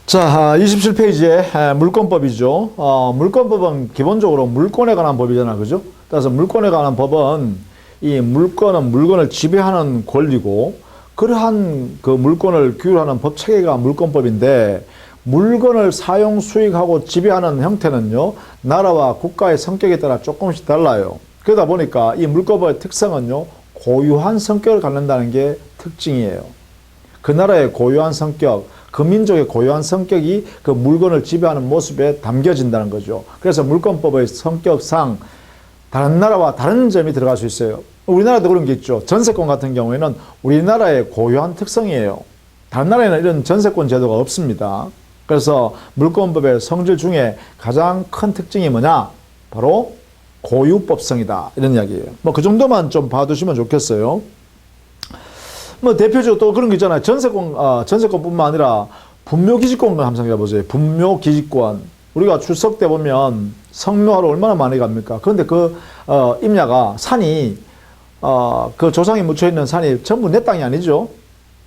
자, 27페이지에 물권법이죠. 물권법은 기본적으로 물권에 관한 법이잖아. 그죠? 따라서 물권에 관한 법은 이 물권은 물건을 지배하는 권리고 그러한 그 물권을 규율하는 법 체계가 물권법인데 물건을 사용, 수익하고 지배하는 형태는요, 나라와 국가의 성격에 따라 조금씩 달라요. 그러다 보니까 이 물권법의 특성은요, 고유한 성격을 갖는다는 게 특징이에요. 그 나라의 고유한 성격, 그 민족의 고유한 성격이 그 물건을 지배하는 모습에 담겨진다는 거죠. 그래서 물권법의 성격상 다른 나라와 다른 점이 들어갈 수 있어요. 우리나라도 그런 게 있죠. 전세권 같은 경우에는 우리나라의 고유한 특성이에요. 다른 나라에는 이런 전세권 제도가 없습니다. 그래서 물권법의 성질 중에 가장 큰 특징이 뭐냐? 바로 고유법성이다. 이런 이야기예요. 뭐 그 정도만 좀 봐두시면 좋겠어요. 뭐 대표적으로 또 그런 거 있잖아요. 전세권뿐만 아니라 분묘기지권 한번 생각해보세요. 분묘기지권. 우리가 출석 때 보면 성묘하러 얼마나 많이 갑니까? 그런데 그 임야가 산이 그 조상이 묻혀있는 산이 전부 내 땅이 아니죠.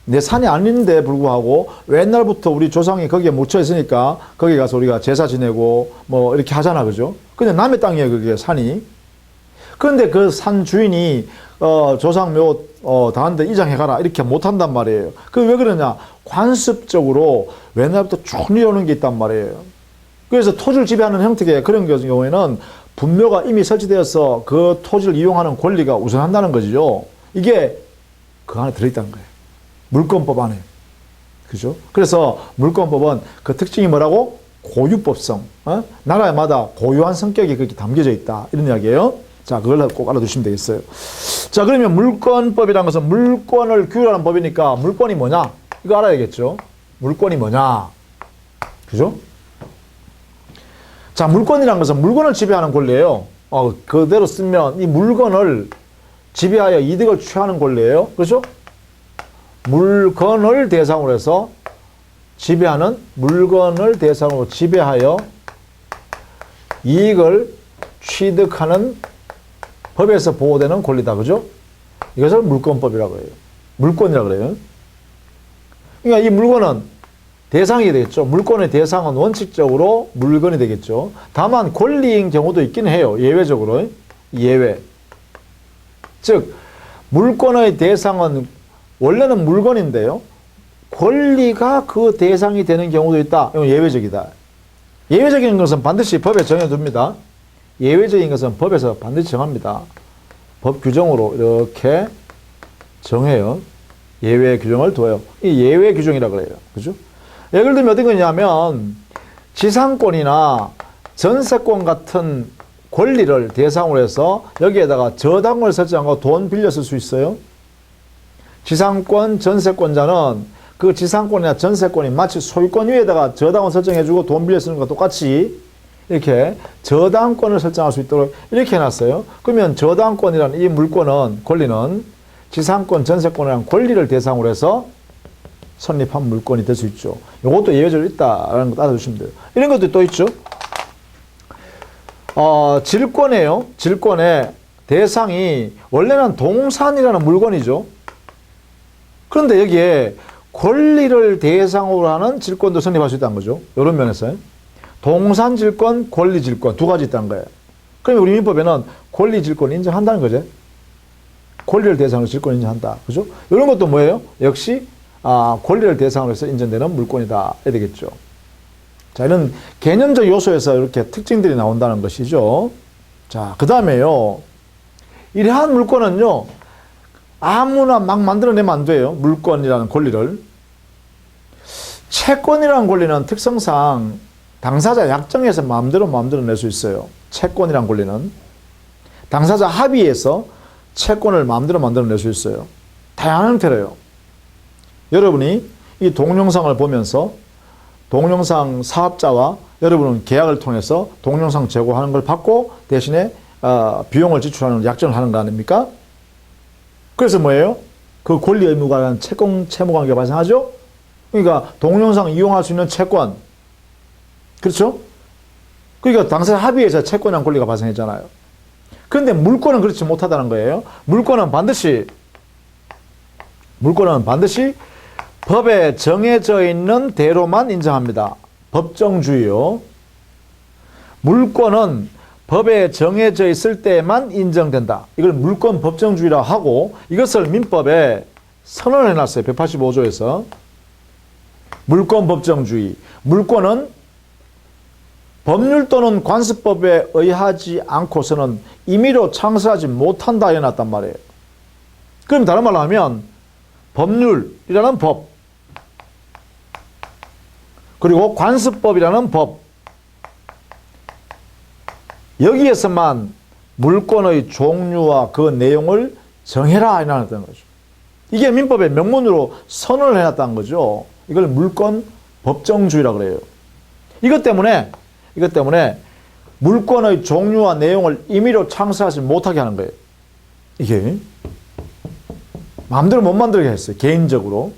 내 산이 아닌데 불구하고 옛날부터 우리 조상이 거기에 묻혀 있으니까 거기 가서 우리가 제사 지내고 뭐 이렇게 하잖아. 그죠? 근데 남의 땅이에요. 그게 산이. 그런데 그 산 주인이 조상 묘 다한테 이장해가라 이렇게 못한단 말이에요. 그 왜 그러냐? 관습적으로 옛날부터 쭉 이어오는 게 있단 말이에요. 그래서 토지를 지배하는 형태의 그런 경우에는 분묘가 이미 설치되어서 그 토지를 이용하는 권리가 우선한다는 거죠. 이게 그 안에 들어있다는 거예요. 물권법 안에. 그죠? 그래서 물권법은 그 특징이 뭐라고? 고유법성. 나라마다 고유한 성격이 그렇게 담겨져 있다. 이런 이야기예요. 자, 그걸 꼭 알아두시면 되겠어요. 자, 그러면 물권법이라는 것은 물권을 규율하는 법이니까 물권이 뭐냐? 이거 알아야겠죠? 물권이 뭐냐? 그죠? 자, 물권이라는 것은 물건을 지배하는 권리예요. 그대로 쓰면 이 물건을 지배하여 이득을 취하는 권리예요. 그렇죠? 물건을 대상으로 해서 지배하는, 물건을 대상으로 지배하여 이익을 취득하는 법에서 보호되는 권리다. 그죠? 이것을 물권법이라고 해요. 물권이라고 그래요. 그러니까 이 물건은 대상이 되겠죠. 물권의 대상은 원칙적으로 물건이 되겠죠. 다만 권리인 경우도 있긴 해요. 예외적으로. 예외. 즉 물권의 대상은 원래는 물건인데요. 권리가 그 대상이 되는 경우도 있다. 이건 예외적이다. 예외적인 것은 반드시 법에 정해둡니다. 예외적인 것은 법에서 반드시 정합니다. 법 규정으로 이렇게 정해요. 예외 규정을 둬요. 이 예외 규정이라고 그래요. 그죠? 예를 들면 어떤 거냐면 지상권이나 전세권 같은 권리를 대상으로 해서 여기에다가 저당을 설정하고 돈 빌려 쓸 수 있어요. 지상권, 전세권자는 그 지상권이나 전세권이 마치 소유권 위에다가 저당을 설정해주고 돈 빌려 쓰는 것과 똑같이 이렇게 저당권을 설정할 수 있도록 이렇게 해놨어요. 그러면 저당권이라는 이 물권은, 권리는 지상권, 전세권이라는 권리를 대상으로 해서 설립한 물권이 될 수 있죠. 이것도 예외적으로 있다라는 거 알아두시면 돼요. 이런 것도 또 있죠. 질권이에요. 질권의 대상이 원래는 동산이라는 물건이죠. 그런데 여기에 권리를 대상으로 하는 질권도 성립할 수 있다는 거죠. 이런 면에서요. 동산질권, 권리질권 두 가지 있다는 거예요. 그러면 우리 민법에는 권리질권 인정한다는 거죠. 권리를 대상으로 질권 인정한다. 그죠? 이런 것도 뭐예요? 역시 권리를 대상으로 해서 인정되는 물권이다. 해야 되겠죠. 자, 이런 개념적 요소에서 이렇게 특징들이 나온다는 것이죠. 자, 그 다음에요. 이러한 물권은요, 아무나 막 만들어내면 안 돼요. 물권이라는 권리를. 채권이라는 권리는 특성상 당사자 약정에서 마음대로 낼 수 있어요. 채권이라는 권리는. 당사자 합의에서 채권을 마음대로 만들어낼 수 있어요. 다양한 형태로요. 여러분이 이 동영상을 보면서 동영상 사업자와 여러분은 계약을 통해서 동영상 제공하는 걸 받고 대신에 비용을 지출하는 약정을 하는 거 아닙니까? 그래서 뭐예요? 그 권리 의무가 관한 채무 관계가 발생하죠? 그러니까 동영상 이용할 수 있는 채권. 그렇죠? 그러니까 당사자 합의에서 채권이라는 권리가 발생했잖아요. 그런데 물권은 그렇지 못하다는 거예요. 물권은 반드시 법에 정해져 있는 대로만 인정합니다. 법정주의요. 물권은 법에 정해져 있을 때만 인정된다. 이걸 물권 법정주의라고 하고 이것을 민법에 선언을 해놨어요. 185조에서. 물권 법정주의. 물권은 법률 또는 관습법에 의하지 않고서는 임의로 창설하지 못한다 해놨단 말이에요. 그럼 다른 말로 하면 법률이라는 법, 그리고 관습법이라는 법, 여기에서만 물권의 종류와 그 내용을 정해라 해놨다는 거죠. 이게 민법의 명문으로 선언을 해놨다는 거죠. 이걸 물권 법정주의라고 그래요. 이것 때문에 물권의 종류와 내용을 임의로 창설하지 못하게 하는 거예요. 이게 마음대로 못 만들게 했어요. 개인적으로.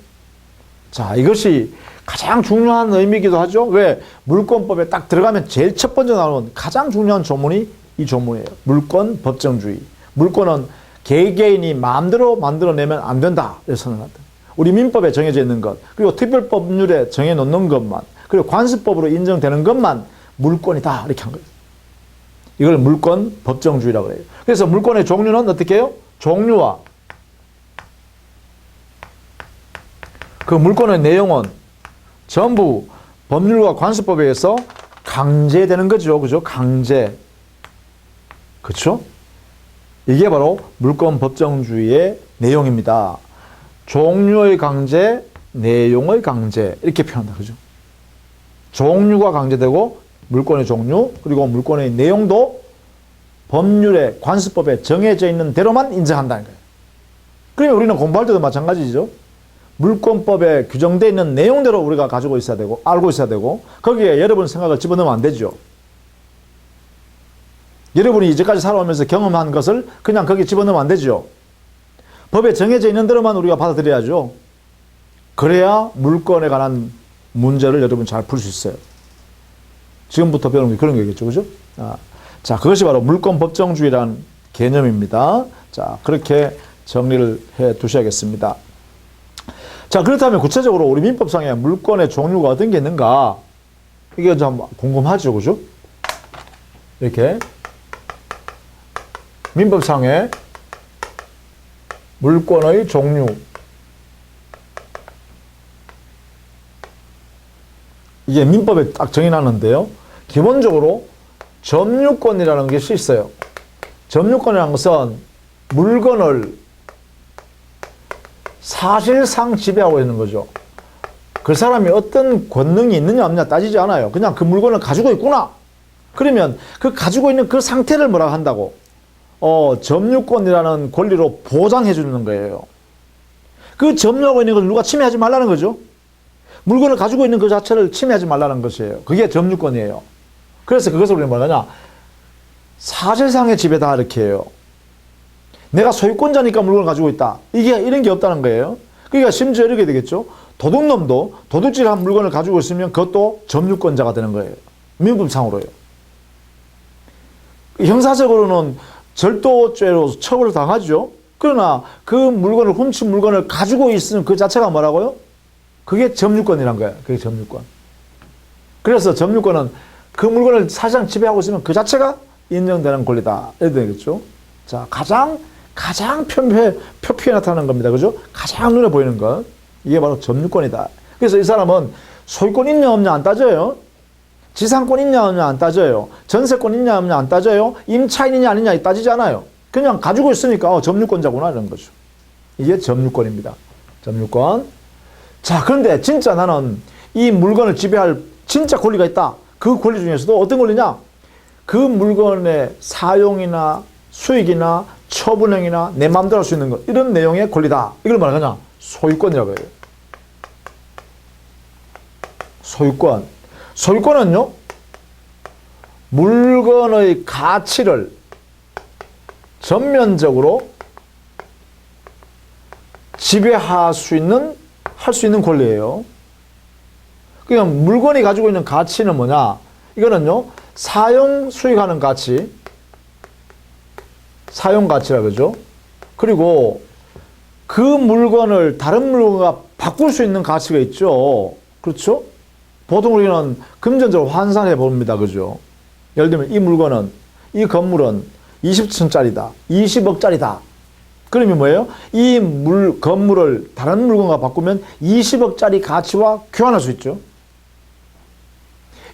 자, 이것이 가장 중요한 의미이기도 하죠. 왜? 물권법에 딱 들어가면 제일 첫 번째 나오는 가장 중요한 조문이 이 조문이에요. 물권 법정주의. 물권은 개개인이 마음대로 만들어내면 안 된다. 이렇게 선언한다. 우리 민법에 정해져 있는 것, 그리고 특별법률에 정해놓는 것만, 그리고 관습법으로 인정되는 것만 물권이다. 이렇게 한 거예요. 이걸 물권 법정주의라고 해요. 그래서 물권의 종류는 어떻게 해요? 종류와 그 물권의 내용은 전부 법률과 관습법에 의해서 강제되는 거죠. 그죠? 강제. 그렇죠? 이게 바로 물권 법정주의의 내용입니다. 종류의 강제, 내용의 강제 이렇게 표현한다. 그죠? 종류가 강제되고 물권의 종류 그리고 물권의 내용도 법률의 관습법에 정해져 있는 대로만 인정한다는 거예요. 그러면 우리는 공부할 때도 마찬가지죠. 물권법에 규정되어 있는 내용대로 우리가 가지고 있어야 되고 알고 있어야 되고 거기에 여러분 생각을 집어넣으면 안 되죠. 여러분이 이제까지 살아오면서 경험한 것을 그냥 거기에 집어넣으면 안 되죠. 법에 정해져 있는 대로만 우리가 받아들여야죠. 그래야 물권에 관한 문제를 여러분 잘 풀 수 있어요. 지금부터 배우는 게 그런 거겠죠. 그죠? 자, 그것이 바로 물권 법정주의라는 개념입니다. 자, 그렇게 정리를 해 두셔야겠습니다. 자, 그렇다면 구체적으로 우리 민법상에 물권의 종류가 어떤 게 있는가? 이게 좀 궁금하죠. 그죠? 이렇게. 민법상에 물권의 종류. 이게 민법에 딱 정의나는데요. 기본적으로 점유권이라는 것이 있어요. 점유권이라는 것은 물건을 사실상 지배하고 있는 거죠. 그 사람이 어떤 권능이 있느냐 없느냐 따지지 않아요. 그냥 그 물건을 가지고 있구나. 그러면 그 가지고 있는 그 상태를 뭐라 한다고? 점유권이라는 권리로 보장해 주는 거예요. 그 점유하고 있는 걸 누가 침해하지 말라는 거죠. 물건을 가지고 있는 그 자체를 침해하지 말라는 것이에요. 그게 점유권이에요. 그래서 그것을 우리는 뭐냐? 사실상의 지배다 이렇게 해요. 내가 소유권자니까 물건을 가지고 있다. 이런 게 없다는 거예요. 그러니까 심지어 이렇게 되겠죠. 도둑놈도 도둑질한 물건을 가지고 있으면 그것도 점유권자가 되는 거예요. 민법상으로요. 형사적으로는 절도죄로 처벌을 당하죠. 그러나 그 물건을 훔친 물건을 가지고 있으면 그 자체가 뭐라고요? 그게 점유권이란 거예요. 그게 점유권. 그래서 점유권은 그 물건을 사실상 지배하고 있으면 그 자체가 인정되는 권리다. 이렇게 되겠죠. 자, 가장 표피에 나타나는 겁니다. 그죠? 가장 눈에 보이는 것. 이게 바로 점유권이다. 그래서 이 사람은 소유권 있냐 없냐 안 따져요. 지상권 있냐 없냐 안 따져요. 전세권 있냐 없냐 안 따져요. 임차인이냐 아니냐 따지지 않아요. 그냥 가지고 있으니까 점유권자구나 이런 거죠. 이게 점유권입니다. 점유권. 자, 그런데 진짜 나는 이 물건을 지배할 진짜 권리가 있다. 그 권리 중에서도 어떤 권리냐? 그 물건의 사용이나 수익이나 처분행위나 내 마음대로 할 수 있는 것 이런 내용의 권리다. 이걸 말하냐? 소유권이라고 해요. 소유권. 소유권은요, 물건의 가치를 전면적으로 지배할 수 있는 권리예요. 그러니까 물건이 가지고 있는 가치는 뭐냐? 이거는요, 사용 수익하는 가치, 사용 가치라 그러죠. 그리고 그 물건을 다른 물건과 바꿀 수 있는 가치가 있죠. 그렇죠? 보통 우리는 금전적으로 환산해 봅니다. 그죠? 예를 들면 이 물건은, 이 건물은 20층짜리다. 20억짜리다. 그러면 뭐예요? 이 건물을 다른 물건과 바꾸면 20억짜리 가치와 교환할 수 있죠.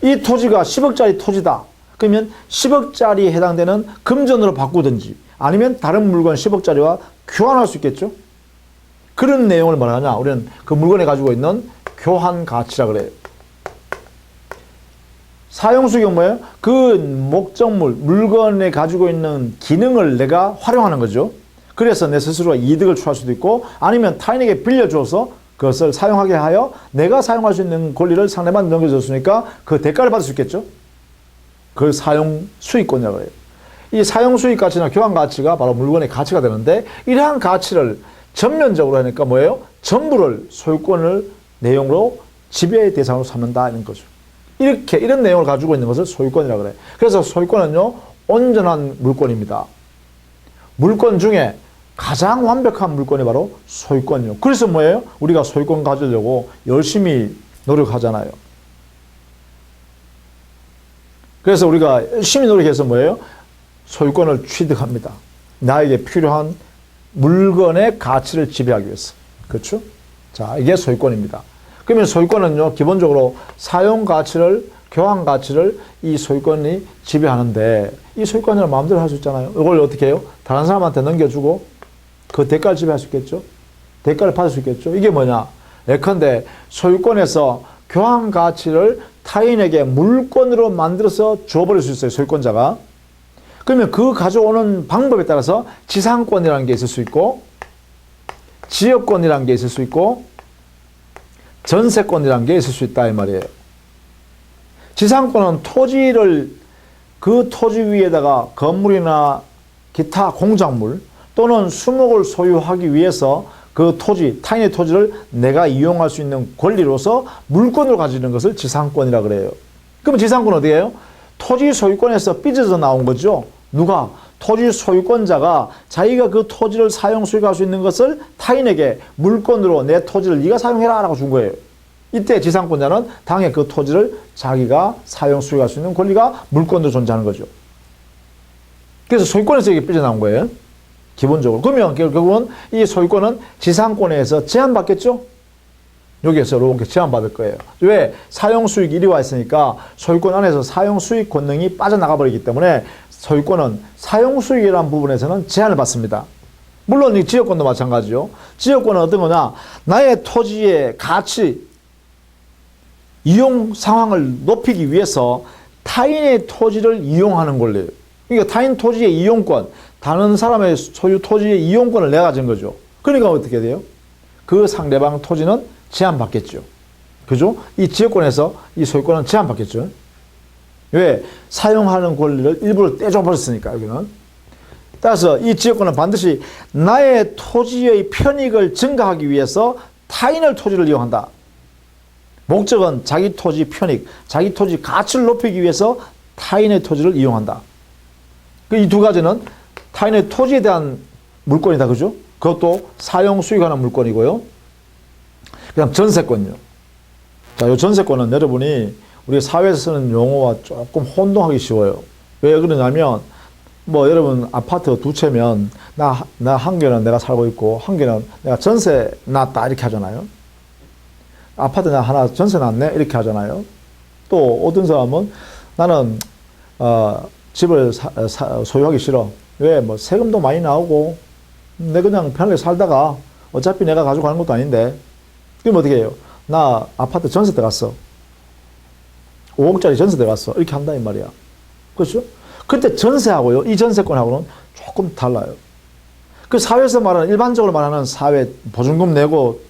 이 토지가 10억짜리 토지다. 그러면 10억짜리에 해당되는 금전으로 바꾸든지 아니면 다른 물건 10억짜리와 교환할 수 있겠죠. 그런 내용을 말하냐? 우리는 그 물건에 가지고 있는 교환 가치라 그래요. 사용수익은 뭐예요? 그 목적물, 물건에 가지고 있는 기능을 내가 활용하는 거죠. 그래서 내 스스로 이득을 취할 수도 있고 아니면 타인에게 빌려줘서 그것을 사용하게 하여 내가 사용할 수 있는 권리를 상대방한테 넘겨줬으니까 그 대가를 받을 수 있겠죠. 그걸 사용수익권이라고 해요. 이 사용수익 가치나 교환 가치가 바로 물건의 가치가 되는데 이러한 가치를 전면적으로 하니까 뭐예요? 전부를 소유권을 내용으로 지배의 대상으로 삼는다 이런 거죠. 이런 내용을 가지고 있는 것을 소유권이라고 그래요. 그래서 소유권은요, 온전한 물권입니다. 물권 중에 가장 완벽한 물권이 바로 소유권이요. 그래서 뭐예요? 우리가 소유권 가지려고 열심히 노력하잖아요. 그래서 우리가 열심히 노력해서 뭐예요? 소유권을 취득합니다. 나에게 필요한 물건의 가치를 지배하기 위해서. 그렇죠? 자, 이게 소유권입니다. 그러면 소유권은요, 기본적으로 사용 가치를, 교환 가치를 이 소유권이 지배하는데 이 소유권을 마음대로 할 수 있잖아요. 이걸 어떻게 해요? 다른 사람한테 넘겨주고 그 대가를 지배할 수 있겠죠? 대가를 받을 수 있겠죠? 이게 뭐냐? 예컨대 소유권에서 교환 가치를 타인에게 물권으로 만들어서 줘버릴 수 있어요, 소유권자가. 그러면 그 가져오는 방법에 따라서 지상권이라는 게 있을 수 있고 지역권이라는 게 있을 수 있고 전세권이라는 게 있을 수 있다 이 말이에요. 지상권은 토지를 그 토지 위에다가 건물이나 기타 공작물 또는 수목을 소유하기 위해서 그 토지, 타인의 토지를 내가 이용할 수 있는 권리로서 물권으로 가지는 것을 지상권이라고 그래요. 그러면 지상권은 어디예요? 토지 소유권에서 삐져서 나온 거죠. 누가? 토지 소유권자가 자기가 그 토지를 사용 수익할 수 있는 것을 타인에게 물권으로 내 토지를 네가 사용해라 라고 준 거예요. 이때 지상권자는 당연히 그 토지를 자기가 사용 수익할 수 있는 권리가 물권으로 존재하는 거죠. 그래서 소유권에서 이게 삐져나온 거예요. 기본적으로. 그러면 결국은 이 소유권은 지상권에서 제한받겠죠? 여기에서 이렇게 제한받을 거예요. 왜? 사용수익 1이 와 있으니까 소유권 안에서 사용수익 권능이 빠져나가 버리기 때문에 소유권은 사용수익이라는 부분에서는 제한을 받습니다. 물론 이 지역권도 마찬가지죠. 지역권은 어떤 거냐? 나의 토지의 가치, 이용 상황을 높이기 위해서 타인의 토지를 이용하는 권리예요. 그러니까 타인 토지의 이용권, 다른 사람의 소유 토지의 이용권을 내가 가진 거죠. 그러니까 어떻게 돼요? 그 상대방 토지는 제한받겠죠. 그죠? 이 지역권에서 이 소유권은 제한받겠죠. 왜? 사용하는 권리를 일부러 떼줘버렸으니까, 여기는. 따라서 이 지역권은 반드시 나의 토지의 편익을 증가하기 위해서 타인의 토지를 이용한다. 목적은 자기 토지 편익, 자기 토지 가치를 높이기 위해서 타인의 토지를 이용한다. 이 두 가지는 타인의 토지에 대한 물권이다. 그죠? 그것도 사용 수익하는 물권이고요. 그다음 전세권이요. 자, 이 전세권은 여러분이 우리 사회에서 쓰는 용어와 조금 혼동하기 쉬워요. 왜 그러냐면, 뭐 여러분 아파트 두 채면 나 한 개는 내가 살고 있고 한 개는 내가 전세 놨다 이렇게 하잖아요. 아파트 나 하나 전세 놨네 이렇게 하잖아요. 또 어떤 사람은 나는 집을 소유하기 싫어. 왜? 뭐 세금도 많이 나오고 내 그냥 편하게 살다가 어차피 내가 가져가는 것도 아닌데. 그럼 어떻게 해요? 나 아파트 전세 들어갔어. 5억짜리 전세 들어갔어. 이렇게 한다 이 말이야. 그렇죠? 그때 전세하고요, 이 전세권하고는 조금 달라요. 그 사회에서 말하는, 일반적으로 말하는 사회 보증금 내고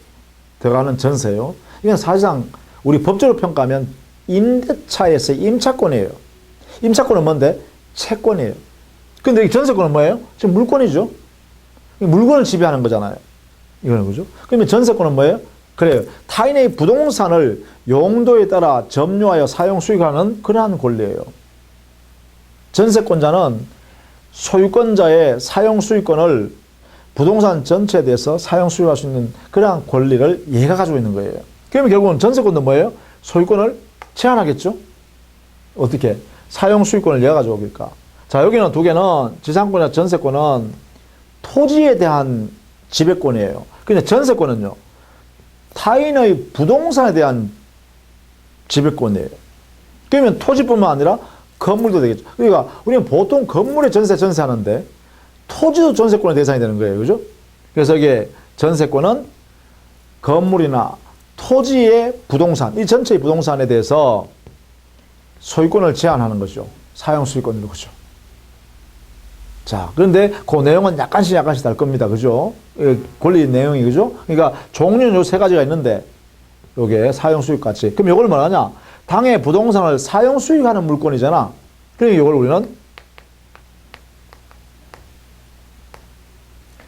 들어가는 전세요. 이건 사실상 우리 법적으로 평가하면 임대차에서의 임차권이에요. 임차권은 뭔데? 채권이에요. 근데 이 전세권은 뭐예요? 지금 물권이죠. 물건을 지배하는 거잖아요. 이거는 그죠? 그러면 전세권은 뭐예요? 그래요. 타인의 부동산을 용도에 따라 점유하여 사용 수익하는 그러한 권리예요. 전세권자는 소유권자의 사용 수익권을 부동산 전체에 대해서 사용 수익할 수 있는 그러한 권리를 얘가 가지고 있는 거예요. 그러면 결국은 전세권도 뭐예요? 소유권을 제한하겠죠? 어떻게? 사용 수익권을 얘가 가지고 오니까. 자, 여기는 두 개는 지상권이나 전세권은 토지에 대한 지배권이에요. 근데 전세권은요, 타인의 부동산에 대한 지배권이에요. 그러면 토지뿐만 아니라 건물도 되겠죠. 그러니까 우리는 보통 건물에 전세하는데 토지도 전세권의 대상이 되는 거예요. 그죠? 그래서 이게 전세권은 건물이나 토지의 부동산, 이 전체의 부동산에 대해서 소유권을 제한하는 거죠. 사용 수익권으로. 그죠? 자, 그런데 그 내용은 약간씩 다를 겁니다. 그죠? 권리 내용이, 그죠? 그러니까 종류는 요 세 가지가 있는데, 요게 사용 수익 가치. 그럼 요걸 뭐하냐? 당의 부동산을 사용 수익하는 물건이잖아. 그러니까 요걸 우리는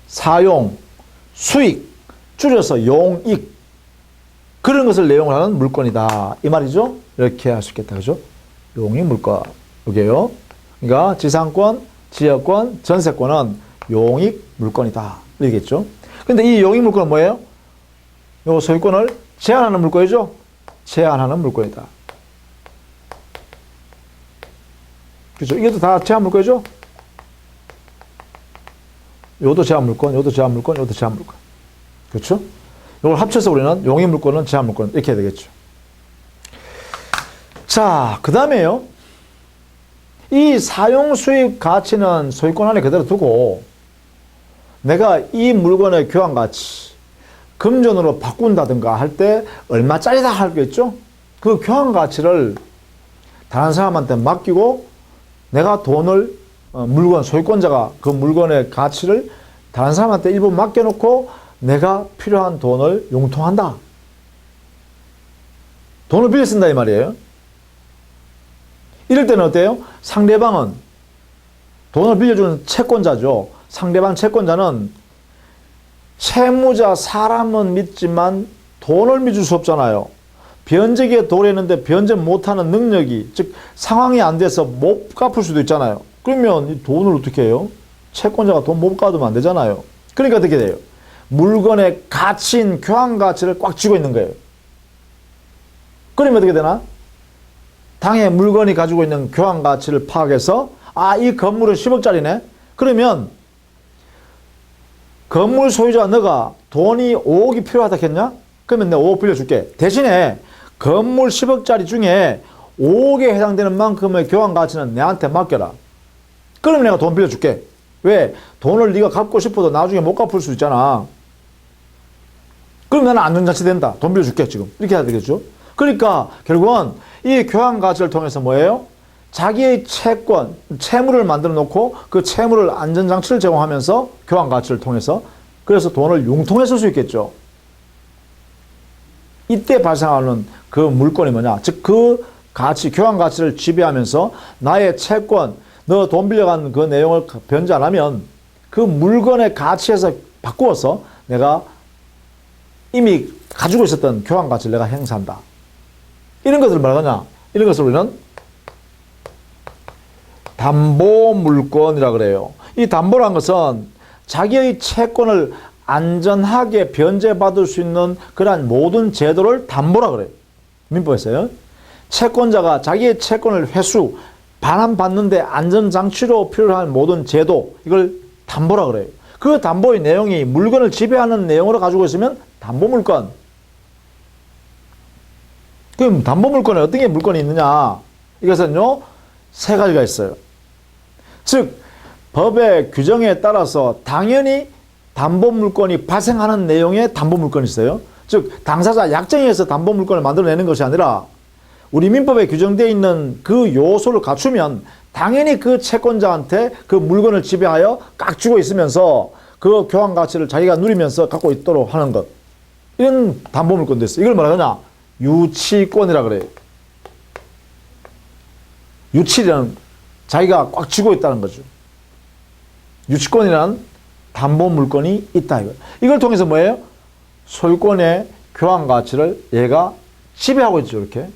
사용, 수익, 줄여서 용익. 그런 것을 내용을 하는 물건이다. 이 말이죠? 이렇게 할 수 있겠다. 그죠? 용익 물건. 요게요. 그러니까 지상권, 지역권, 전세권은 용익 물건이다. 이러겠죠. 근데 이 용익 물건은 뭐예요? 요 소유권을 제한하는 물건이죠? 제한하는 물건이다. 그죠? 이것도 다 제한 물건이죠? 요것도 제한 물건, 요것도 제한 물건, 요것도 제한 물건. 그렇죠? 이걸 합쳐서 우리는 용익 물건은 제한 물건 이렇게 해야 되겠죠. 자, 그 다음에요. 이 사용 수익 가치는 소유권 안에 그대로 두고 내가 이 물건의 교환 가치 금전으로 바꾼다든가 할 때 얼마짜리다 하겠죠? 그 교환 가치를 다른 사람한테 맡기고 내가 돈을 물건 소유권자가 그 물건의 가치를 다른 사람한테 일부 맡겨놓고 내가 필요한 돈을 융통한다. 돈을 빌려 쓴다 이 말이에요. 이럴 때는 어때요? 상대방은 돈을 빌려주는 채권자죠. 상대방 채권자는 채무자 사람은 믿지만 돈을 믿을 수 없잖아요. 변제기에 도래했는데 변제 못하는 능력이, 즉 상황이 안 돼서 못 갚을 수도 있잖아요. 그러면 이 돈을 어떻게 해요? 채권자가 돈 못 갚으면 안 되잖아요. 그러니까 어떻게 돼요? 물건의 가치인 교환 가치를 꽉 쥐고 있는 거예요. 그러면 어떻게 되나? 당의 물건이 가지고 있는 교환 가치를 파악해서 아, 이 건물은 10억짜리네? 그러면 건물 소유자 너가 돈이 5억이 필요하다 했냐? 그러면 내가 5억 빌려줄게. 대신에 건물 10억짜리 중에 5억에 해당되는 만큼의 교환 가치는 내한테 맡겨라. 그러면 내가 돈 빌려줄게. 왜? 돈을 네가 갚고 싶어도 나중에 못 갚을 수 있잖아. 그럼 나는 안전장치 된다. 돈 빌려줄게 지금. 이렇게 해야 되겠죠. 그러니까 결국은 이 교환 가치를 통해서 뭐예요? 자기의 채권, 채무를 만들어 놓고 그 채무를 안전장치를 제공하면서 교환 가치를 통해서 그래서 돈을 융통해 쓸 수 있겠죠. 이때 발생하는 그 물건이 뭐냐? 즉 그 가치, 교환 가치를 지배하면서 나의 채권, 너 돈 빌려간 그 내용을 변제 안 하면 그 물건의 가치에서 바꾸어서 내가 이미 가지고 있었던 교환 가치를 내가 행사한다. 이런 것을 말하냐? 이런 것을 우리는 담보 물건이라 그래요. 이 담보란 것은 자기의 채권을 안전하게 변제받을 수 있는 그러한 모든 제도를 담보라 그래요. 민법에서요. 채권자가 자기의 채권을 회수, 반환받는데 안전장치로 필요한 모든 제도, 이걸 담보라 그래요. 그 담보의 내용이 물건을 지배하는 내용으로 가지고 있으면 담보물건. 그럼 담보물건에 어떤 게 물건이 있느냐? 이것은요, 세 가지가 있어요. 즉, 법의 규정에 따라서 당연히 담보물건이 발생하는 내용의 담보물건이 있어요. 즉, 당사자 약정에서 담보물건을 만들어내는 것이 아니라 우리 민법에 규정되어 있는 그 요소를 갖추면 당연히 그 채권자한테 그 물건을 지배하여 꽉 쥐고 있으면서 그 교환 가치를 자기가 누리면서 갖고 있도록 하는 것. 이런 담보물건도 있어요. 이걸 뭐라 하냐? 유치권이라 그래요. 유치는 자기가 꽉 쥐고 있다는 거죠. 유치권이라는 담보물건이 있다. 이걸 통해서 뭐예요? 소유권의 교환 가치를 얘가 지배하고 있죠. 이렇게.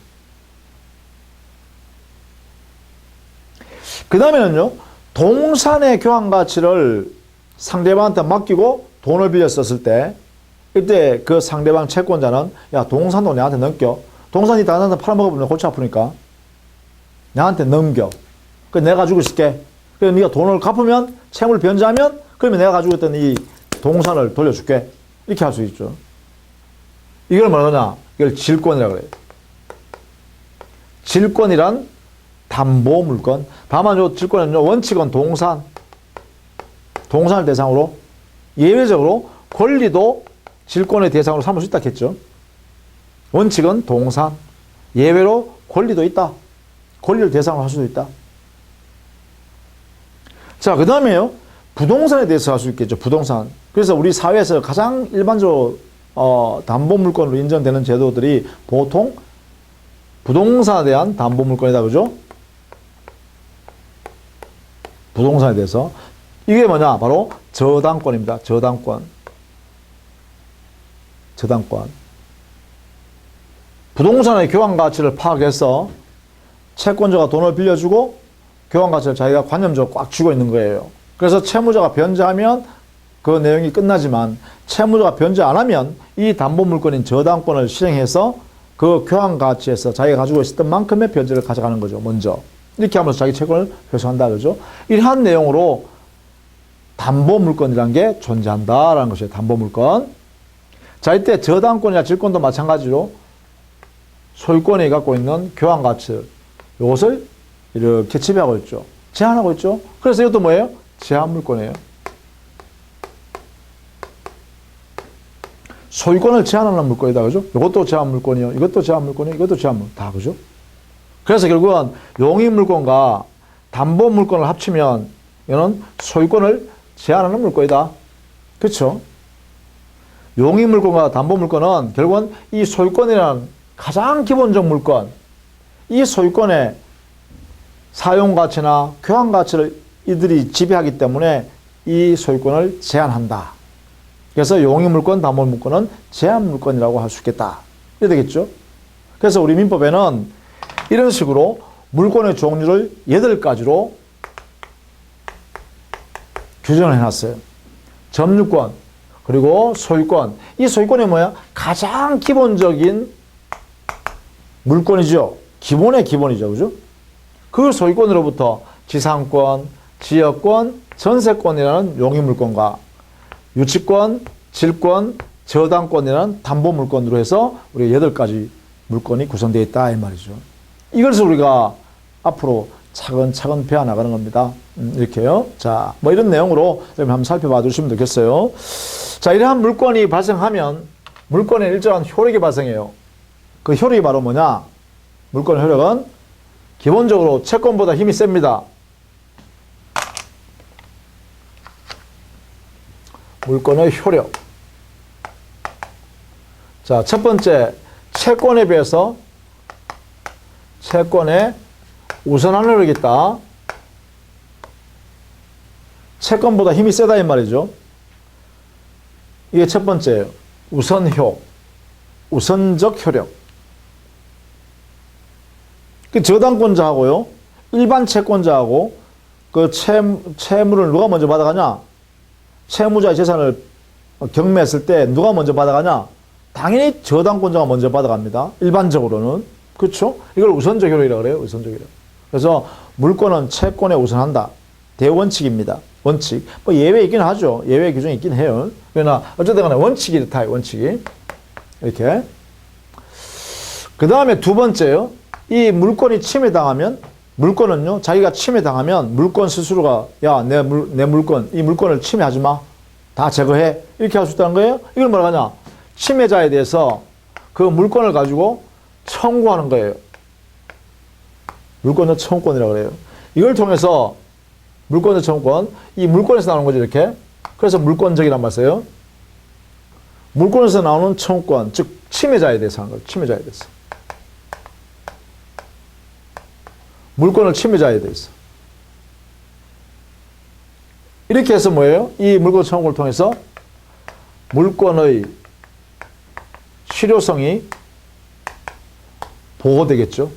그 다음에는요, 동산의 교환 가치를 상대방한테 맡기고 돈을 빌렸었을 때 이때 그 상대방 채권자는 야 동산도 내한테 넘겨. 동산이 다른 사람한테 팔아먹으면 골치 아프니까 나한테 넘겨. 그 내가 가지고 있을게. 그래서 네가 돈을 갚으면 채무를 변제하면 그러면 내가 가지고 있던 이 동산을 돌려줄게. 이렇게 할 수 있죠. 이걸 뭐냐? 이걸 질권이라고 그래요. 질권이란 담보물권. 다만 요 질권은요 원칙은 동산을 대상으로 예외적으로 권리도 질권의 대상으로 삼을 수 있다 했죠. 원칙은 동산, 예외로 권리도 있다. 권리를 대상으로 할 수도 있다. 자, 그 다음에요. 부동산에 대해서 할 수 있겠죠. 부동산. 그래서 우리 사회에서 가장 일반적으로 담보물권으로 인정되는 제도들이 보통 부동산에 대한 담보물권이다. 그죠? 부동산에 대해서. 이게 뭐냐? 바로 저당권입니다. 저당권. 부동산의 교환 가치를 파악해서 채권자가 돈을 빌려주고 교환 가치를 자기가 관념적으로 꽉 쥐고 있는 거예요. 그래서 채무자가 변제하면 그 내용이 끝나지만 채무자가 변제 안 하면 이 담보물권인 저당권을 실행해서 그 교환 가치에서 자기가 가지고 있었던 만큼의 변제를 가져가는 거죠. 먼저. 이렇게 하면서 자기 채권을 회수한다. 그죠? 이러한 내용으로 담보물권이라는 게 존재한다라는 것이에요. 담보물권. 자, 이때 저당권이나 질권도 마찬가지로 소유권이 갖고 있는 교환 가치, 이것을 이렇게 지배하고 있죠. 제한하고 있죠. 그래서 이것도 뭐예요? 제한물권이에요. 소유권을 제한하는 물건이다. 그죠? 이것도 제한물권이요. 이것도 제한물권이요. 이것도 제한물권. 다 그죠? 그래서 결국은 용익물권과 담보물권을 합치면 이거는 소유권을 제한하는 물건이다. 그렇죠? 용익물권과 담보물권은 결국은 이 소유권이라는 가장 기본적 물건, 이 소유권의 사용가치나 교환가치를 이들이 지배하기 때문에 이 소유권을 제한한다. 그래서 용익물권, 담보물권은 제한물권이라고 할 수 있겠다. 이래 되겠죠? 그래서 우리 민법에는 이런 식으로 물권의 종류를 8가지로 규정을 해놨어요. 점유권, 그리고 소유권. 이 소유권이 뭐야? 가장 기본적인 물권이죠. 기본의 기본이죠. 그죠? 그 소유권으로부터 지상권, 지역권, 전세권이라는 용익물권과 유치권, 질권, 저당권이라는 담보물권으로 해서 우리 8가지 물권이 구성되어 있다 이 말이죠. 이것을 우리가 앞으로 차근차근 배워나가는 겁니다. 이렇게요. 자, 뭐 이런 내용으로 한번 살펴봐 주시면 되겠어요. 자, 이러한 물권이 발생하면 물권에 일정한 효력이 발생해요. 그 효력이 바로 뭐냐? 물권 효력은 기본적으로 채권보다 힘이 셉니다. 물권의 효력. 자, 첫 번째, 채권에 비해서 채권에 우선한 효력이 있다. 채권보다 힘이 세다 이 말이죠. 이게 첫 번째예요. 우선효, 우선적 효력. 그 저당권자하고요, 일반 채권자하고 그 채무를 누가 먼저 받아가냐? 채무자의 재산을 경매했을 때 누가 먼저 받아가냐? 당연히 저당권자가 먼저 받아갑니다. 일반적으로는. 그렇죠? 이걸 우선적 효력이라고 그래요. 우선적 효력. 그래서 물권은 채권에 우선한다. 대원칙입니다. 원칙. 뭐 예외 있긴 하죠. 예외 규정이 있긴 해요. 그러나 어쨌든 간에 원칙이 이렇다. 원칙이. 이렇게. 그 다음에 두 번째요. 이 물권이 침해당하면 물권은요. 자기가 침해당하면 물권 스스로가 야, 내 물권, 이 물권을 침해하지 마. 다 제거해. 이렇게 할 수 있다는 거예요. 이걸 뭐라 하냐. 침해자에 대해서 그 물권을 가지고 청구하는 거예요. 물권의 청구권이라고 그래요. 이걸 통해서 물권의 청구권, 이 물권에서 나오는 거죠, 이렇게. 그래서 물권적이란 말 써요. 물권에서 나오는 청구권, 즉 침해자에 대해서 하는 거예요. 침해자에 대해서. 물권을 침해자에 대해서. 이렇게 해서 뭐예요? 이 물권 청구를 통해서 물권의 실효성이 보호되겠죠.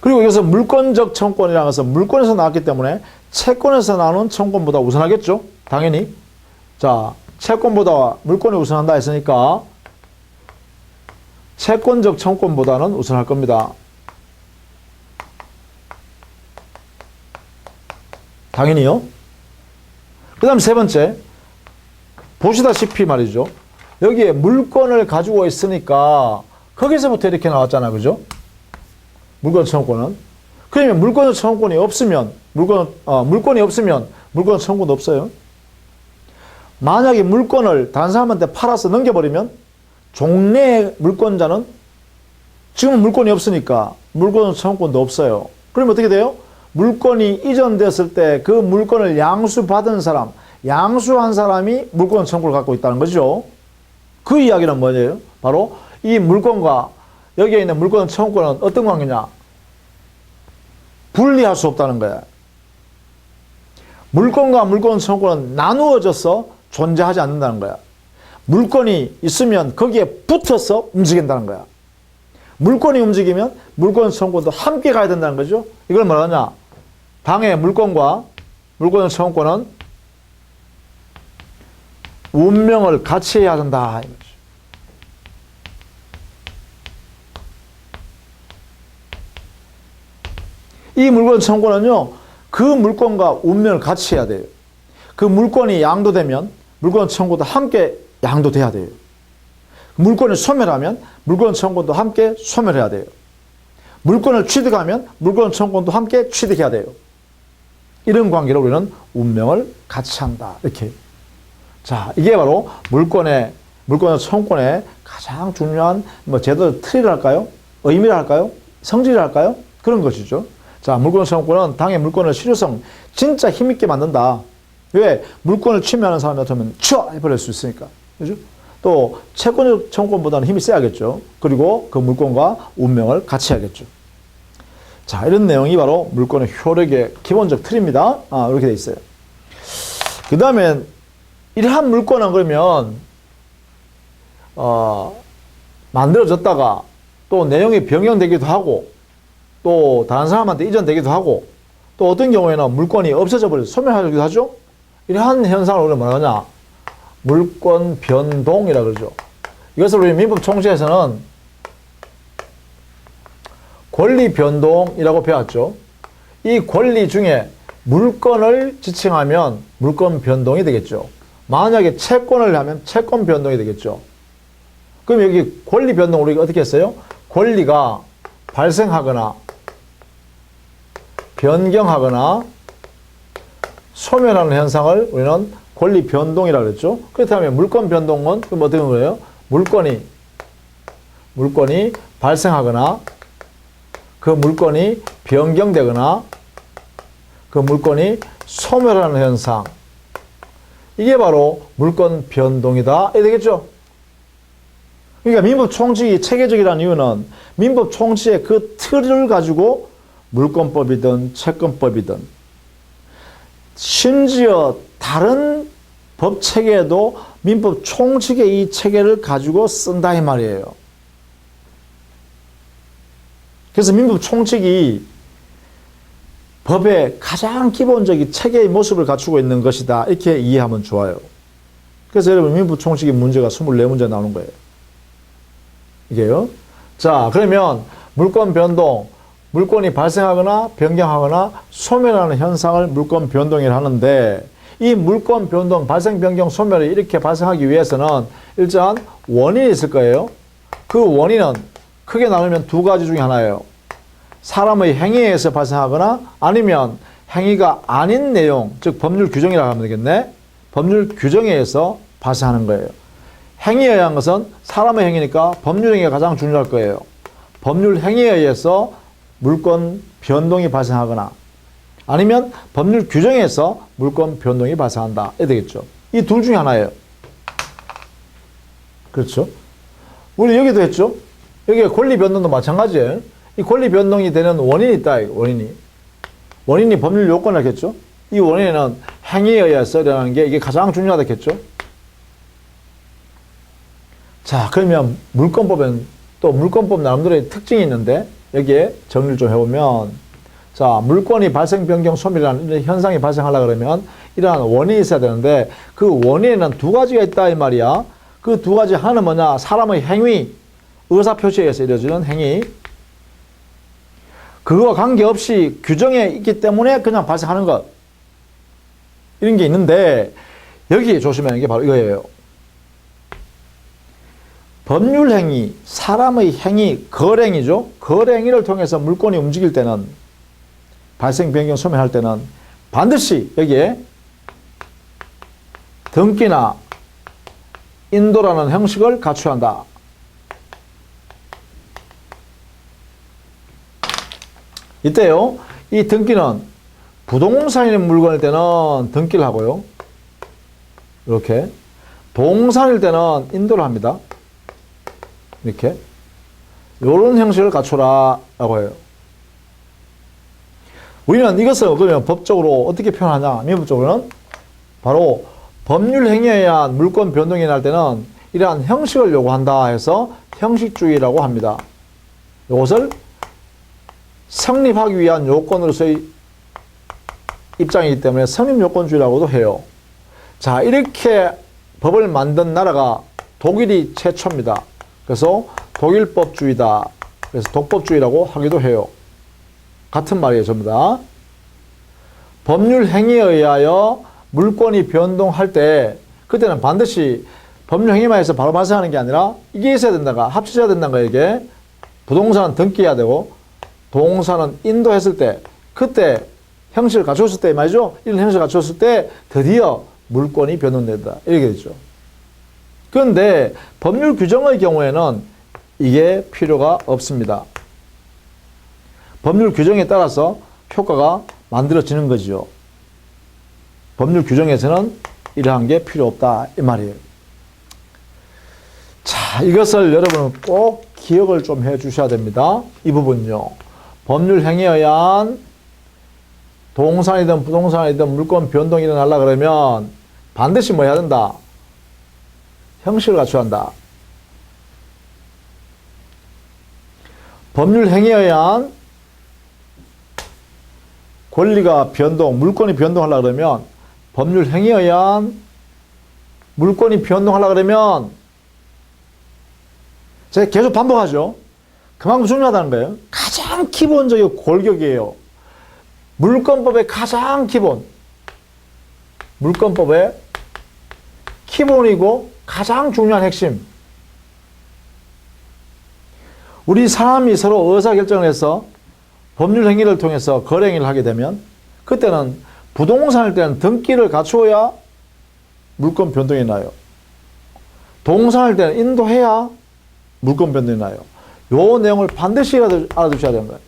그리고 이것은 물권적 청구권이라고 해서 물권에서 나왔기 때문에 채권에서 나오는 청구권보다 우선하겠죠. 당연히. 자, 채권보다 물권이 우선한다 했으니까 채권적 청구권보다는 우선할 겁니다. 당연히요. 그 다음 세 번째. 보시다시피 말이죠. 여기에 물권을 가지고 있으니까 거기서부터 이렇게 나왔잖아. 그죠? 물권 청구권은. 그러면 물권 청구권이 없으면 물권이 없으면 물권 청구권도 없어요. 만약에 물권을 다른 사람한테 팔아서 넘겨버리면 종래의 물권자는 지금은 물권이 없으니까 물권 청구권도 없어요. 그러면 어떻게 돼요? 물권이 이전됐을 때 그 물권을 양수받은 사람, 양수한 사람이 물권 청구를 갖고 있다는 거죠. 그 이야기는 뭐예요? 바로 이 물권과 여기에 있는 물권 청구권은 어떤 관계냐? 분리할 수 없다는 거야. 물권과 물권 청구권은 나누어져서 존재하지 않는다는 거야. 물권이 있으면 거기에 붙어서 움직인다는 거야. 물권이 움직이면 물권 청구권도 함께 가야 된다는 거죠. 이걸 뭐라 하냐? 당의 물권과 물권 청구권은 운명을 같이 해야 된다. 이 물권 청구권은요, 그 물권과 운명을 같이 해야 돼요. 그 물권이 양도되면 물권 청구도 함께 양도돼야 돼요. 물권을 소멸하면 물권 청구도 함께 소멸해야 돼요. 물권을 취득하면 물권 청구도 함께 취득해야 돼요. 이런 관계로 우리는 운명을 같이 한다. 이렇게. 자, 이게 바로 물권 청구권의 가장 중요한 제도 틀이라 할까요? 의미라 할까요? 성질이라 할까요? 그런 것이죠. 자, 물권 청구권은 당의 물권의 실효성 진짜 힘있게 만든다. 왜? 물권을 침해하는 사람이 같으면 쳐! 해버릴 수 있으니까. 그죠? 또 채권적 청구권보다는 힘이 세야겠죠. 그리고 그 물권과 운명을 같이 해야겠죠. 자, 이런 내용이 바로 물권의 효력의 기본적 틀입니다. 이렇게 돼 있어요. 그 다음에 이러한 물권은 그러면 만들어졌다가 또 내용이 변경되기도 하고 또 다른 사람한테 이전되기도 하고 또 어떤 경우에는 물권이 없어져 버려서 소멸하기도 하죠. 이러한 현상을 우리가 뭐라 하냐? 물권 변동이라 그러죠. 이것을 우리 민법 총칙에서는 권리 변동이라고 배웠죠. 이 권리 중에 물권을 지칭하면 물권 변동이 되겠죠. 만약에 채권을 하면 채권 변동이 되겠죠. 그럼 여기 권리 변동 우리가 어떻게 했어요? 권리가 발생하거나 변경하거나 소멸하는 현상을 우리는 권리 변동이라고 그랬죠. 그렇다면 물권 변동은 그럼 어떻게 하는 거예요? 물권이 발생하거나 그 물권이 변경되거나 그 물권이 소멸하는 현상. 이게 바로 물권 변동이다. 이게 되겠죠? 그러니까 민법 총칙이 체계적이라는 이유는 민법 총칙의 그 틀을 가지고 물권법이든 채권법이든 심지어 다른 법 체계에도 민법 총칙의 이 체계를 가지고 쓴다 이 말이에요. 그래서 민법 총칙이 법의 가장 기본적인 체계의 모습을 갖추고 있는 것이다. 이렇게 이해하면 좋아요. 그래서 여러분 민법 총칙의 문제가 24문제 나오는 거예요. 이게요. 자, 그러면 물권 변동, 물권이 발생하거나 변경하거나 소멸하는 현상을 물권 변동이라 하는데 이 물권 변동, 발생, 변경, 소멸이 이렇게 발생하기 위해서는 일단 원인이 있을 거예요. 그 원인은 크게 나누면 두 가지 중에 하나예요. 사람의 행위에 의해서 발생하거나 아니면 행위가 아닌 내용, 즉 법률 규정이라고 하면 되겠네. 법률 규정에 의해서 발생하는 거예요. 행위에 의한 것은 사람의 행위니까 법률 행위가 가장 중요할 거예요. 법률 행위에 의해서 물권 변동이 발생하거나 아니면 법률 규정에서 물권 변동이 발생한다. 이래 되겠죠. 이 둘 중에 하나예요. 그렇죠? 우리 여기도 했죠? 여기 권리 변동도 마찬가지예요. 이 권리 변동이 되는 원인이 있다. 원인이 법률 요건을 했겠죠? 이 원인은 행위에 의해서 일어나는 게 이게 가장 중요하다 했겠죠? 자, 그러면 물권법은 또 물권법 나름대로의 특징이 있는데 여기에 정리를 좀 해보면, 자, 물건이 발생, 변경, 소멸이라는 현상이 발생하려고 그러면 이러한 원인이 있어야 되는데 그 원인에는 두 가지가 있다 이 말이야. 그 두 가지 하나는 뭐냐? 사람의 행위, 의사표시에 의해서 이루어지는 행위. 그거와 관계없이 규정에 있기 때문에 그냥 발생하는 것. 이런 게 있는데 여기 조심해야 하는 게 바로 이거예요. 법률 행위, 사람의 행위, 거래행위죠. 거래행위를 통해서 물건이 움직일 때는 발생, 변경, 소멸할 때는 반드시 여기에 등기나 인도라는 형식을 갖춰야 한다. 이때요. 이 등기는 부동산인 물건일 때는 등기를 하고요. 이렇게. 동산일 때는 인도를 합니다. 이렇게. 이런 형식을 갖춰라 라고 해요. 우리는 이것을 그러면 법적으로 어떻게 표현하냐? 민법적으로는 바로 법률 행위에 의한 물권 변동이 날 때는 이러한 형식을 요구한다 해서 형식주의라고 합니다. 이것을 성립하기 위한 요건으로서의 입장이기 때문에 성립요건주의라고도 해요. 자, 이렇게 법을 만든 나라가 독일이 최초입니다. 그래서 독일법주의다. 그래서 독법주의라고 하기도 해요. 같은 말이에요, 전부 다. 법률 행위에 의하여 물권이 변동할 때 그때는 반드시 법률 행위만 해서 바로 발생하는 게 아니라 이게 있어야 된다가 합쳐져야 된다는 거예요. 이게 부동산은 등기해야 되고 동산은 인도했을 때 그때 형식을 갖췄을 때 말이죠. 이런 형식을 갖췄을 때 드디어 물권이 변동된다. 이렇게 되죠. 그런데 법률 규정의 경우에는 이게 필요가 없습니다. 법률 규정에 따라서 효과가 만들어지는 거죠. 법률 규정에서는 이러한 게 필요 없다 이 말이에요. 자, 이것을 여러분은 꼭 기억을 좀 해 주셔야 됩니다. 이 부분요. 법률 행위에 의한 동산이든 부동산이든 물권 변동이 일어나려 그러면 반드시 뭐 해야 된다? 형식을 갖춰야 한다. 법률 행위에 의한 권리가 변동, 물권이 변동하려고 그러면 법률 행위에 의한 물권이 변동하려고 그러면 제가 계속 반복하죠. 그만큼 중요하다는 거예요. 가장 기본적인 골격이에요. 물권법의 가장 기본. 물권법의 기본이고 가장 중요한 핵심. 우리 사람이 서로 의사결정을 해서 법률 행위를 통해서 거래 행위를 하게 되면 그때는 부동산일 때는 등기를 갖추어야 물권 변동이 나요. 동산일 때는 인도해야 물권 변동이 나요. 요 내용을 반드시 알아두셔야 되는 거예요.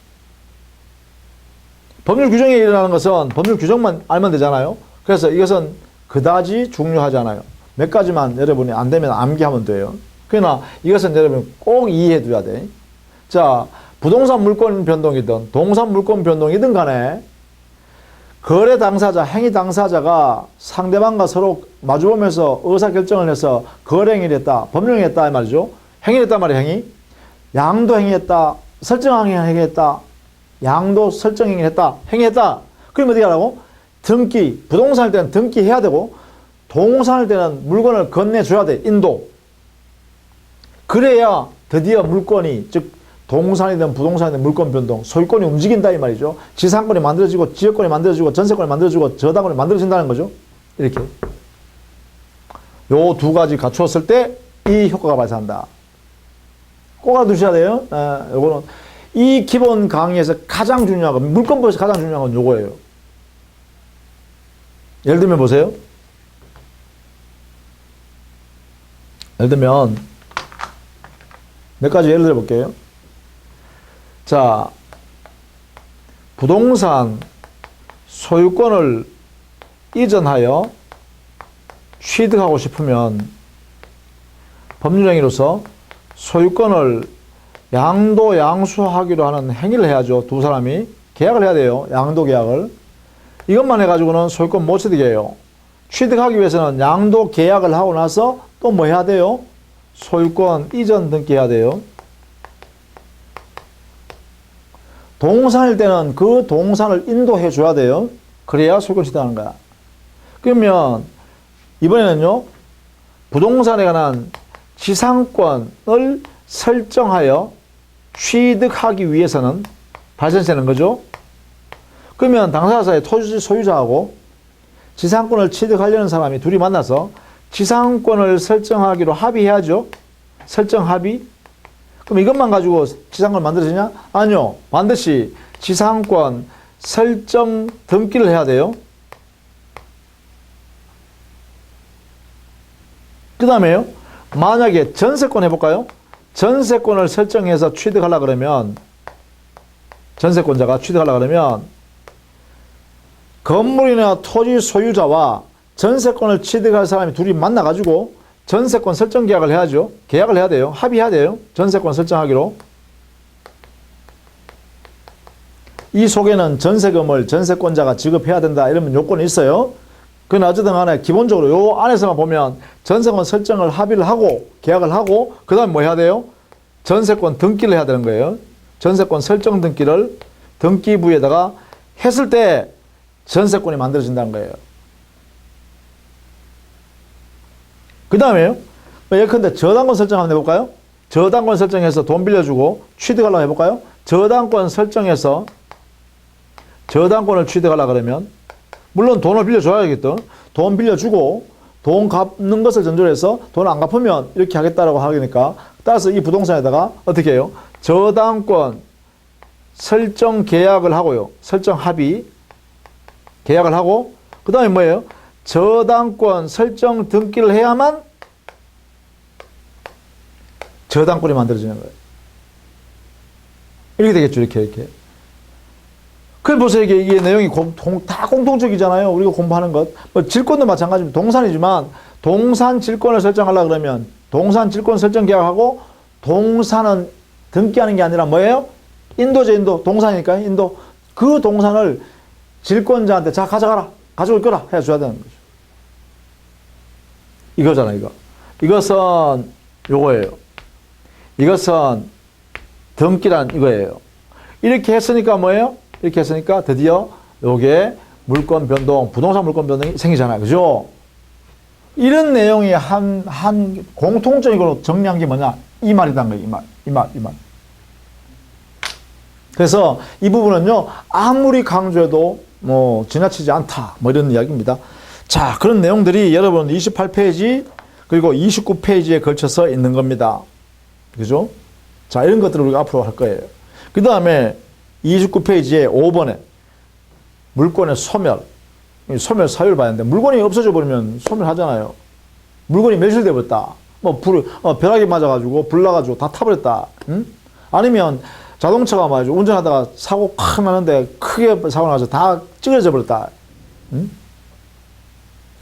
법률 규정에 일어나는 것은 법률 규정만 알면 되잖아요. 그래서 이것은 그다지 중요하지 않아요. 몇 가지만 여러분이 안 되면 암기하면 돼요. 그러나 이것은 여러분이 꼭 이해해 둬야 돼. 자, 부동산 물권 변동이든 동산 물권 변동이든 간에 거래 당사자, 행위 당사자가 상대방과 서로 마주보면서 의사결정을 해서 거래 행위를 했다, 법률 행위를 했다 이 말이죠. 행위를 했단 말이에요. 행위. 양도 행위했다, 설정 행위했다, 양도 설정 행위했다, 행위했다. 그러면 어떻게 하라고? 등기, 부동산일 때는 등기해야 되고 동산일 때는 물건을 건네줘야 돼. 인도. 그래야 드디어 물건이, 즉 동산이든 부동산이든 물권 변동, 소유권이 움직인다 이 말이죠. 지상권이 만들어지고 지역권이 만들어지고 전세권이 만들어지고 저당권이 만들어진다는 거죠. 이렇게. 요 두 가지 갖추었을 때 이 효과가 발생한다. 꼭 알아두셔야 돼요. 요거는 이 기본 강의에서 가장 중요한 건, 물권법에서 가장 중요한 건 요거예요. 예를 들면 보세요. 예를 들면 몇 가지 예를 들어 볼게요. 자, 부동산 소유권을 이전하여 취득하고 싶으면 법률행위로서 소유권을 양도 양수하기로 하는 행위를 해야죠. 두 사람이 계약을 해야 돼요. 양도 계약을. 이것만 해가지고는 소유권 못 취득해요. 해요. 취득하기 위해서는 양도 계약을 하고 나서 또 뭐 해야 돼요? 소유권 이전 등기해야 돼요. 동산일 때는 그 동산을 인도해 줘야 돼요. 그래야 소유권 취득하는 거야. 그러면 이번에는요, 부동산에 관한 지상권을 설정하여 취득하기 위해서는 발전세는 거죠. 그러면 당사자의 토지 소유자하고 지상권을 취득하려는 사람이 둘이 만나서 지상권을 설정하기로 합의해야죠. 설정 합의. 그럼 이것만 가지고 지상권 만들어지냐? 아니요. 반드시 지상권 설정 등기를 해야 돼요. 그 다음에요. 만약에 전세권 해볼까요? 전세권을 설정해서 취득하려고 그러면, 전세권자가 취득하려고 그러면 건물이나 토지 소유자와 전세권을 취득할 사람이 둘이 만나가지고 전세권 설정 계약을 해야죠. 계약을 해야 돼요. 합의해야 돼요. 전세권 설정하기로. 이 속에는 전세금을 전세권자가 지급해야 된다 이런 요건이 있어요. 그러나 어쨌든 간에 기본적으로 요 안에서만 보면 전세권 설정을 합의를 하고 계약을 하고 그 다음에 뭐 해야 돼요? 전세권 등기를 해야 되는 거예요. 전세권 설정 등기를 등기부에다가 했을 때 전세권이 만들어진다는 거예요. 그 다음에요. 예컨대 저당권 설정 한번 해볼까요? 저당권 설정해서 돈 빌려주고 취득하려고 해볼까요? 저당권 설정해서 저당권을 취득하려고 그러면 물론 돈을 빌려줘야겠죠. 돈 빌려주고 돈 갚는 것을 전제로 해서 돈 안 갚으면 이렇게 하겠다라고 하니까 따라서 이 부동산에다가 어떻게 해요? 저당권 설정 계약을 하고요. 설정 합의 계약을 하고 그 다음에 뭐예요? 저당권 설정 등기를 해야만 저당권이 만들어지는 거예요. 이렇게 되겠죠. 이렇게. 그래 보세요. 이게 내용이 다 공통적이잖아요. 우리가 공부하는 것. 뭐 질권도 마찬가지입니다. 동산이지만 동산 질권을 설정하려고 그러면 동산 질권 설정 계약하고 동산은 등기하는 게 아니라 뭐예요? 인도제 인도. 동산이니까 인도. 그 동산을 질권자한테 자 가져가라. 가지고 있거라. 해줘야 되는 거죠. 이거잖아 이거. 이것은 요거예요. 이것은 등기란 이거예요. 이렇게 했으니까 뭐예요? 이렇게 했으니까 드디어 요게 물권 변동, 부동산 물권 변동이 생기잖아요. 그죠? 이런 내용이 한 공통적으로 정리한 게 뭐냐? 이 말이란 거예요. 이 말. 그래서 이 부분은요, 아무리 강조해도 뭐 지나치지 않다. 뭐 이런 이야기입니다. 자, 그런 내용들이 여러분 28페이지 그리고 29페이지에 걸쳐서 있는 겁니다. 그죠? 자, 이런 것들을 우리가 앞으로 할 거예요. 그 다음에 29페이지에 5번에 물권의 소멸. 소멸 사유를 봐야 하는데 물건이 없어져 버리면 소멸하잖아요. 물건이 멸실돼 버렸다. 뭐 벼락이 맞아가지고 불 나가지고 다 타버렸다. 응? 아니면 자동차가 말이죠. 운전하다가 사고 콱 나는데 크게 사고 나서 다 찌그러져 버렸다. 응?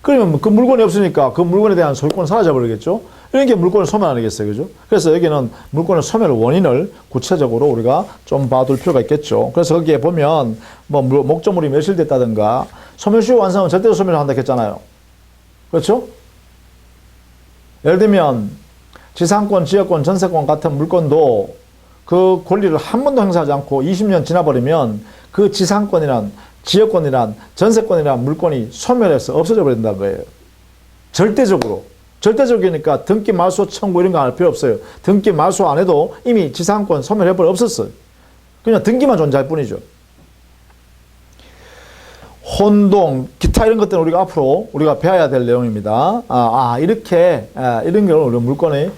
그러면 그 물건이 없으니까 그 물건에 대한 소유권은 사라져 버리겠죠. 이런 게 물권을 소멸 아니겠어요. 그죠? 그래서 여기는 물권의 소멸 원인을 구체적으로 우리가 좀 봐둘 필요가 있겠죠. 그래서 거기에 보면 뭐 목적물이 멸실됐다든가 소멸시효 완성은 절대로 소멸을 한다 했잖아요. 그렇죠? 예를 들면 지상권, 지역권, 전세권 같은 물건도 그 권리를 한 번도 행사하지 않고 20년 지나버리면 그 지상권이란 지역권이란 전세권이란 물건이 소멸해서 없어져 버린다는 거예요. 절대적으로. 절대적이니까 등기 말소 청구 이런 거 할 필요 없어요. 등기 말소 안 해도 이미 지상권 소멸해버려 없었어요. 그냥 등기만 존재할 뿐이죠. 혼동, 기타 이런 것들은 우리가 앞으로 우리가 배워야 될 내용입니다. 이렇게 이런 걸 우리 물건이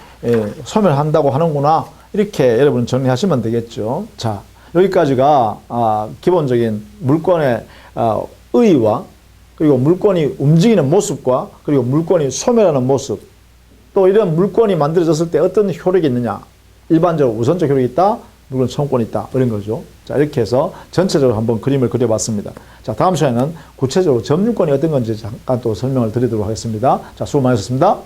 소멸한다고 하는구나. 이렇게 여러분 정리하시면 되겠죠. 자, 여기까지가 기본적인 물건의 의의와 그리고 물건이 움직이는 모습과 그리고 물건이 소멸하는 모습 또 이런 물건이 만들어졌을 때 어떤 효력이 있느냐 일반적으로 우선적 효력이 있다 물건 청구권이 있다 이런 거죠. 자, 이렇게 해서 전체적으로 한번 그림을 그려봤습니다. 자, 다음 시간에는 구체적으로 점유권이 어떤 건지 잠깐 또 설명을 드리도록 하겠습니다. 자, 수고 많으셨습니다.